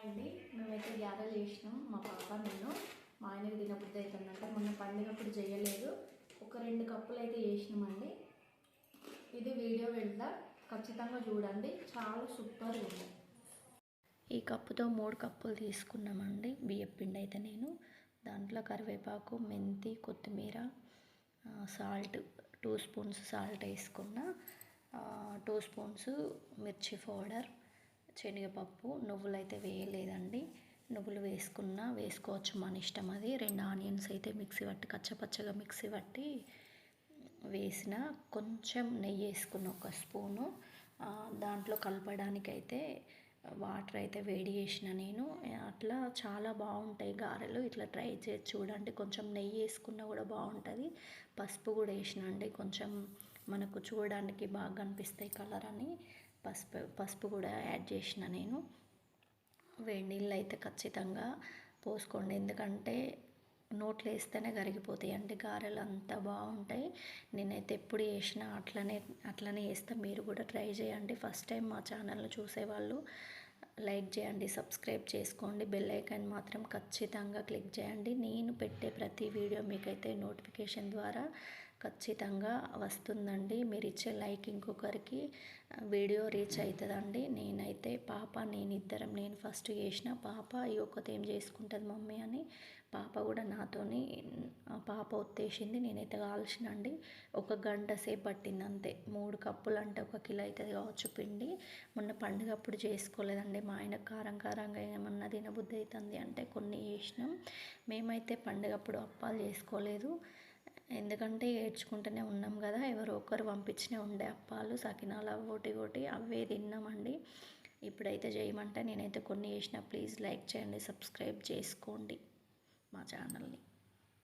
అండి మేమైతే గ్యారెలు చేసినాం మా పాప నేను మా ఆయనకి తినబుద్ధి అవుతుందంటే మొన్న పండుగప్పుడు చేయలేదు ఒక 2 కప్పులు అయితే చేసినామండి. ఇది వీడియో వెళ్తా ఖచ్చితంగా చూడండి, చాలా సూపర్ ఉంది. ఈ కప్పుతో 3 కప్పులు తీసుకున్నామండి బియ్యం పిండి. అయితే నేను దాంట్లో కరివేపాకు, మెంతి, కొత్తిమీర, సాల్ట్ 2 స్పూన్స్ సాల్ట్ వేసుకున్నా, 2 స్పూన్స్ మిర్చి పౌడర్, శనగపప్పు, నువ్వులు అయితే వేయలేదండి. నువ్వులు వేసుకోవచ్చు, మన ఇష్టం అది. 2 ఆనియన్స్ అయితే మిక్సీ పట్టి కచ్చపచ్చగా మిక్సీ పట్టి వేసిన, కొంచెం నెయ్యి వేసుకున్న 1 స్పూను. దాంట్లో కలపడానికి అయితే వాటర్ అయితే వేడి చేసిన నేను. అట్లా చాలా బాగుంటాయి గారెలు, ఇట్లా ట్రై చేసి చూడండి. కొంచెం నెయ్యి వేసుకున్నా కూడా బాగుంటుంది. పసుపు కూడా వేసిన అండి, కొంచెం మనకు చూడడానికి బాగా కనిపిస్తాయి కలర్ అని పసుపు కూడా యాడ్ చేసిన నేను. వేడి నీళ్ళు అయితే ఖచ్చితంగా పోసుకోండి, ఎందుకంటే నోట్లో వేస్తేనే కరిగిపోతాయి అండి గారెలు, అంత బాగుంటాయి. నేనైతే ఎప్పుడు చేసినా అట్లనే వేస్తా. మీరు కూడా ట్రై చేయండి. ఫస్ట్ టైం మా ఛానల్ని చూసేవాళ్ళు లైక్ చేయండి, సబ్స్క్రైబ్ చేసుకోండి, బెల్ ఐకాన్ మాత్రం ఖచ్చితంగా క్లిక్ చేయండి. నేను పెట్టే ప్రతి వీడియో మీకైతే నోటిఫికేషన్ ద్వారా ఖచ్చితంగా వస్తుందండి. మీరు ఇచ్చే లైక్ ఇంకొకరికి వీడియో రీచ్ అవుతుందండి. నేనైతే నేను ఇద్దరం, నేను ఫస్ట్ చేసిన, పాప ఈ ఒక్కటి ఏం చేసుకుంటుంది మమ్మీ అని పాప కూడా నాతోని, పాప ఒత్తేసింది. నేనైతే కాల్చిన అండి. 1 గంట సేపు పట్టింది అంతే. 3 కప్పులు అంటే 1 కిలో అవుతుంది కావచ్చు పిండి. మొన్న పండుగప్పుడు చేసుకోలేదండి. మా ఆయన కారంగా ఏమన్నా తినబుద్ధి అవుతుంది అంటే కొన్ని చేసినాం. మేమైతే పండుగప్పుడు అప్పాలు చేసుకోలేదు, ఎందుకంటే ఏడ్చుకుంటూనే ఉన్నాం కదా. ఎవరో ఒకరు పంపించినే ఉండే అప్పాలు, సకినాలు, ఒకటి అవే తిన్నామండి. ఇప్పుడైతే చేయమంటే నేనైతే కొన్ని చేసిన. ప్లీజ్ లైక్ చేయండి, సబ్స్క్రైబ్ చేసుకోండి మా ఛానల్ని.